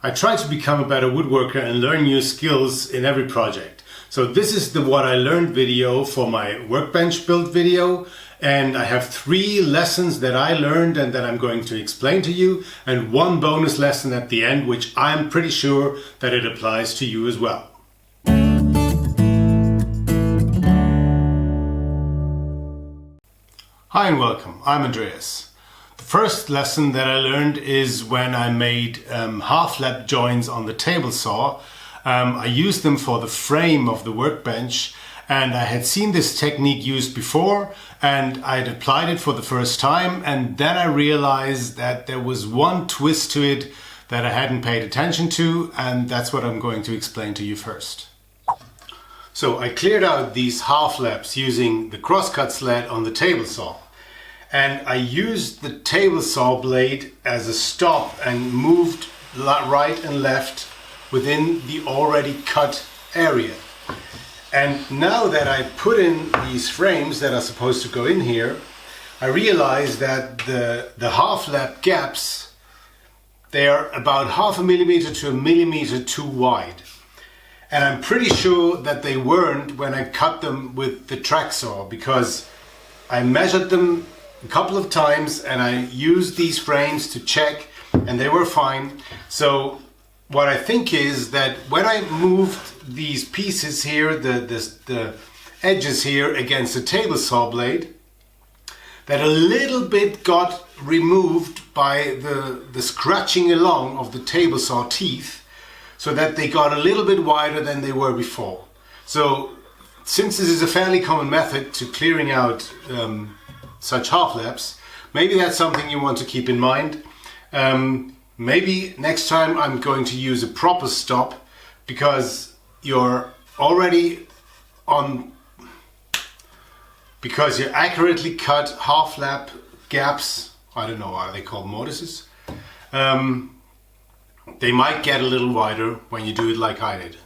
I try to become a better woodworker and learn new skills in every project. So this is the What I Learned video for my workbench build video, and I have 3 lessons that I learned and that I'm going to explain to you, and 1 bonus lesson at the end, which I'm pretty sure that it applies to you as well. Hi and welcome, I'm Andreas. The first lesson that I learned is when I made half-lap joints on the table saw. I used them for the frame of the workbench, and I had seen this technique used before and I'd applied it for the first time, and then I realized that there was one twist to it that I hadn't paid attention to, and that's what I'm going to explain to you first. So I cleared out these half-laps using the crosscut sled on the table saw. And I used the table saw blade as a stop and moved right and left within the already cut area. And now that I put in these frames that are supposed to go in here, I realized that the half-lap gaps, they are about 0.5 millimeter to 1 millimeter too wide. And I'm pretty sure that they weren't when I cut them with the track saw, because I measured them a couple of times and I used these frames to check and they were fine. So what I think is that when I moved these pieces here, the edges here against the table saw blade, that a little bit got removed by the scratching along of the table saw teeth, so that they got a little bit wider than they were before. So since this is a fairly common method to clearing out such half-laps, maybe that's something you want to keep in mind. Maybe next time I'm going to use a proper stop, because you're already on, because you accurately cut half-lap gaps. I don't know, are they called mortices? They might get a little wider when you do it like I did.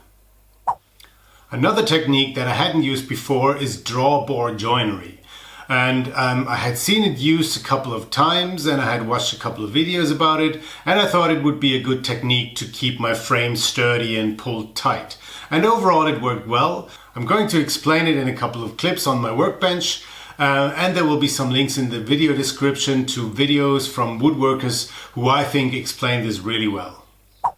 Another technique that I hadn't used before is drawbore joinery. And I had seen it used a couple of times and I had watched a couple of videos about it, and I thought it would be a good technique to keep my frame sturdy and pulled tight. And overall it worked well. I'm going to explain it in a couple of clips on my workbench, and there will be some links in the video description to videos from woodworkers who I think explain this really well.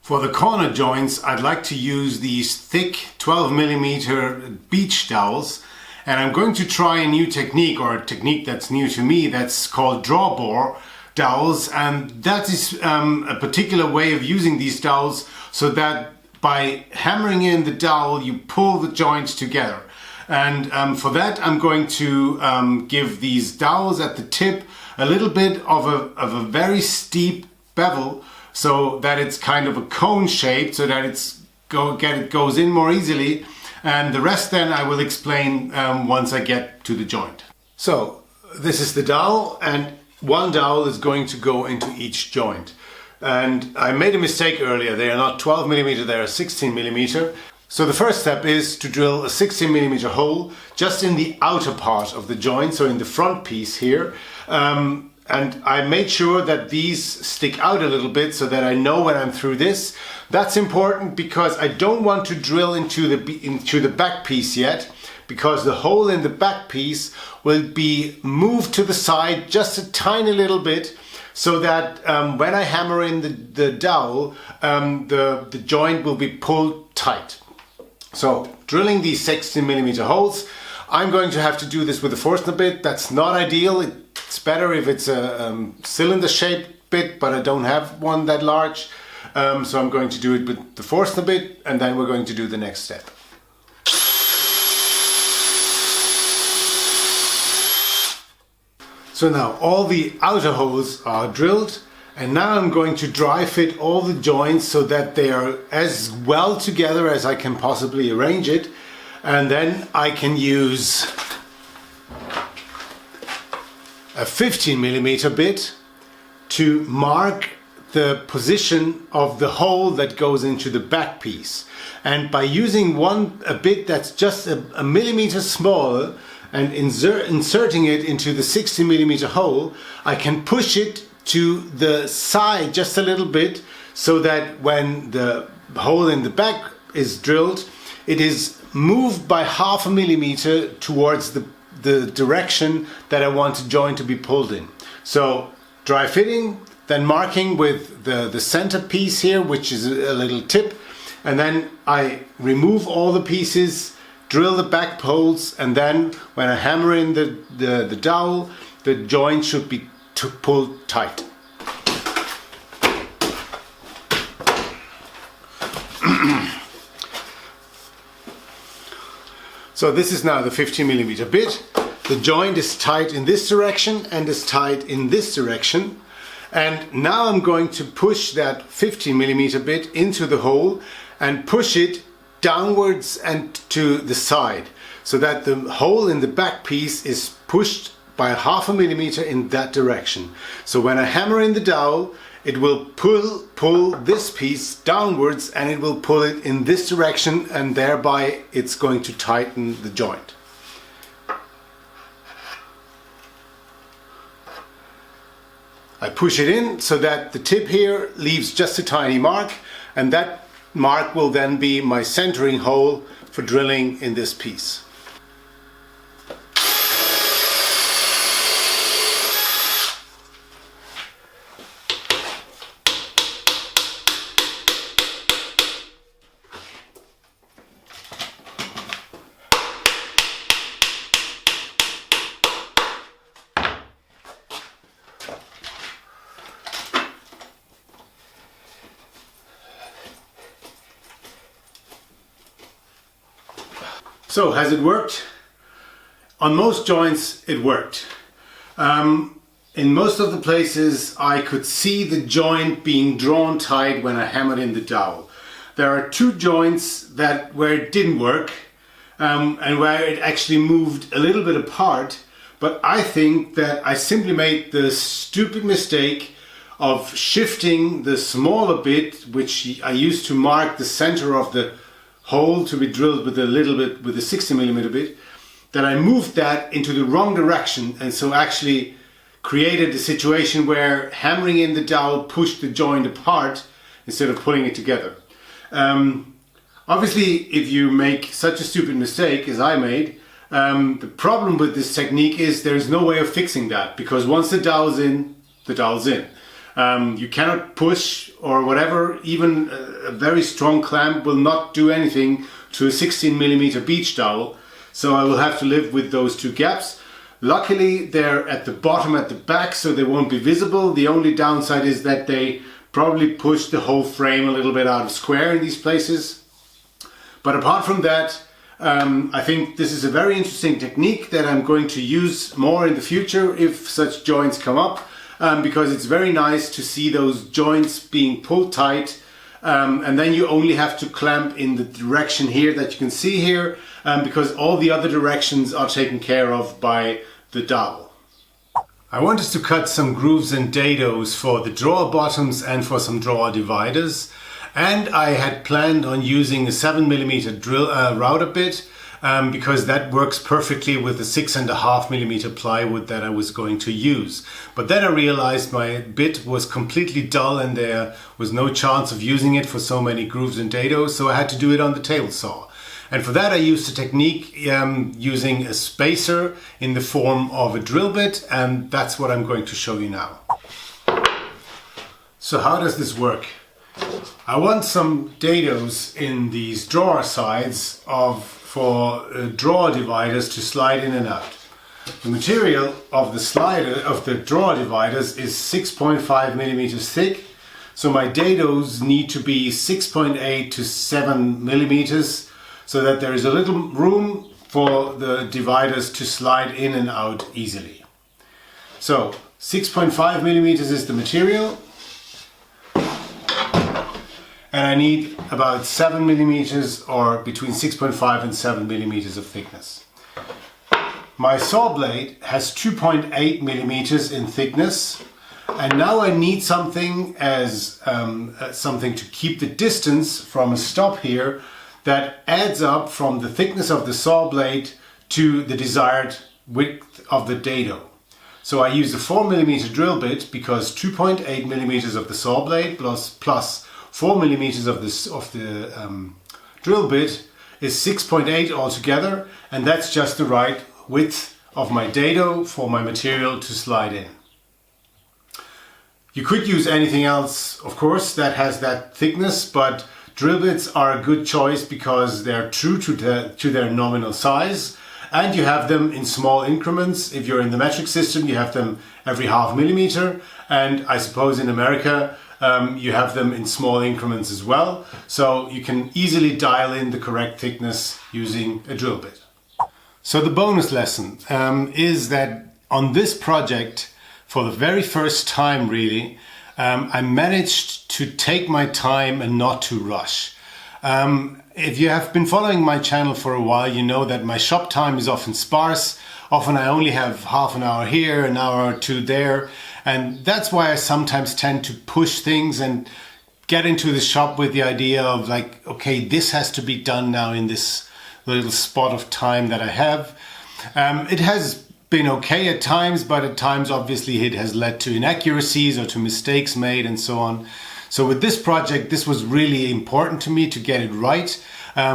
For the corner joints, I'd like to use these thick 12 millimeter beech dowels. And I'm going to try a new technique, or a technique that's new to me, that's called drawbore dowels. And that is a particular way of using these dowels, so that by hammering in the dowel you pull the joints together. And for that I'm going to give these dowels at the tip a little bit of a very steep bevel, so that it's kind of a cone shape, so that it goes in more easily. And the rest then I will explain once I get to the joint. So this is the dowel, and 1 dowel is going to go into each joint. And I made a mistake earlier. They are not 12 millimeter, they are 16 millimeter. So the first step is to drill a 16 millimeter hole just in the outer part of the joint, so in the front piece here. And I made sure that these stick out a little bit so that I know when I'm through this. That's important because I don't want to drill into the back piece yet, because the hole in the back piece will be moved to the side just a tiny little bit, so that when I hammer in the dowel, the joint will be pulled tight. So drilling these 16 millimeter holes, I'm going to have to do this with a Forstner bit. That's not ideal. It's better if it's a cylinder shaped bit, but I don't have one that large. So I'm going to do it with the Forstner bit, and then we're going to do the next step. So now all the outer holes are drilled, and now I'm going to dry fit all the joints so that they are as well together as I can possibly arrange it. And then I can use a 15 millimeter bit to mark the position of the hole that goes into the back piece. And by using a bit that's just a millimeter smaller and inserting it into the 60 millimeter hole, I can push it to the side just a little bit, so that when the hole in the back is drilled, it is moved by 0.5 millimeter towards the direction that I want the joint to be pulled in. So dry fitting, then marking with the center piece here, which is a little tip, and then I remove all the pieces, drill the back holes, and then when I hammer in the dowel, the joint should be pulled tight. So this is now the 15 millimeter bit. The joint is tight in this direction and is tight in this direction. And now I'm going to push that 15 millimeter bit into the hole and push it downwards and to the side, so that the hole in the back piece is pushed by 0.5 millimeter in that direction. So when I hammer in the dowel, it will pull this piece downwards, and it will pull it in this direction, and thereby it's going to tighten the joint. I push it in so that the tip here leaves just a tiny mark, and that mark will then be my centering hole for drilling in this piece. So has it worked? On most joints it worked. In most of the places I could see the joint being drawn tight when I hammered in the dowel. There are two joints where it didn't work and where it actually moved a little bit apart, but I think that I simply made the stupid mistake of shifting the smaller bit, which I used to mark the center of the hole to be drilled with a 60 millimeter bit, that I moved that into the wrong direction, and so actually created a situation where hammering in the dowel pushed the joint apart instead of pulling it together. Obviously, if you make such a stupid mistake as I made, the problem with this technique is there's no way of fixing that, because once the dowel's in, the dowel's in. You cannot push or whatever. Even a very strong clamp will not do anything to a 16 millimeter beach dowel, so I will have to live with those two gaps. Luckily they're at the bottom at the back, so they won't be visible. The only downside is that they probably push the whole frame a little bit out of square in these places. But apart from that, I think this is a very interesting technique that I'm going to use more in the future if such joints come up. Because it's very nice to see those joints being pulled tight, and then you only have to clamp in the direction here that you can see here, because all the other directions are taken care of by the dowel. I wanted to cut some grooves and dados for the drawer bottoms and for some drawer dividers, and I had planned on using a 7 millimeter drill router bit, because that works perfectly with the 6.5 millimeter plywood that I was going to use. But then I realized my bit was completely dull and there was no chance of using it for so many grooves and dados, so I had to do it on the table saw. And for that I used a technique using a spacer in the form of a drill bit, and that's what I'm going to show you now. So how does this work? I want some dados in these drawer sides for drawer dividers to slide in and out. The material of the drawer dividers is 6.5 millimeters thick, so my dados need to be 6.8 to 7 millimeters, so that there is a little room for the dividers to slide in and out easily. So 6.5 millimeters is the material, and I need about 7 millimeters, or between 6.5 and 7 millimeters of thickness. My saw blade has 2.8 millimeters in thickness, and now I need something as something to keep the distance from a stop here that adds up from the thickness of the saw blade to the desired width of the dado. So I use a 4 millimeter drill bit, because 2.8 millimeters of the saw blade plus 4 millimeters of the drill bit is 6.8 altogether, and that's just the right width of my dado for my material to slide in. You could use anything else, of course, that has that thickness, but drill bits are a good choice because they're true to their nominal size, and you have them in small increments. If you're in the metric system, you have them every half millimeter, and I suppose in America you have them in small increments as well, so you can easily dial in the correct thickness using a drill bit. So the bonus lesson is that on this project, for the very first time really, I managed to take my time and not to rush. If you have been following my channel for a while, you know that my shop time is often sparse. Often I only have half an hour here, an hour or two there, and that's why I sometimes tend to push things and get into the shop with the idea of like, okay, this has to be done now in this little spot of time that I have. It has been okay at times, but at times obviously it has led to inaccuracies or to mistakes made and so on. So with this project, this was really important to me to get it right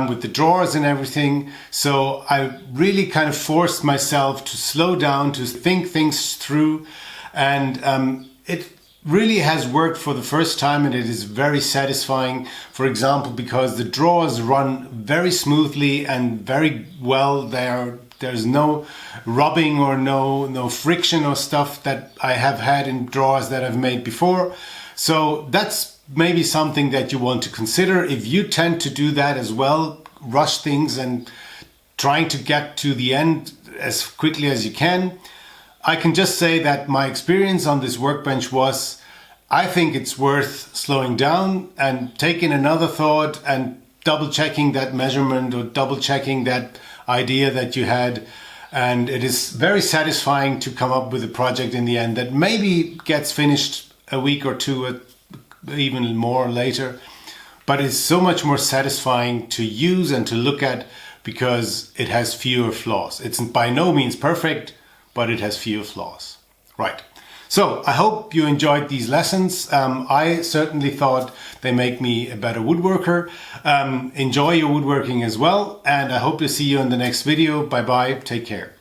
with the drawers and everything. So I really kind of forced myself to slow down, to think things through, and it really has worked for the first time, and it is very satisfying. For example, because the drawers run very smoothly and very well. There's no rubbing or no friction or stuff that I have had in drawers that I've made before. So that's maybe something that you want to consider if you tend to do that as well, rush things and trying to get to the end as quickly as you can. I can just say that my experience on this workbench was, I think it's worth slowing down and taking another thought and double checking that measurement or double checking that idea that you had. And it is very satisfying to come up with a project in the end that maybe gets finished a week or two, even more later, but it's so much more satisfying to use and to look at because it has fewer flaws. It's by no means perfect, but it has fewer flaws. Right. So I hope you enjoyed these lessons. I certainly thought they make me a better woodworker. Enjoy your woodworking as well, and I hope to see you in the next video. Bye bye. Take care.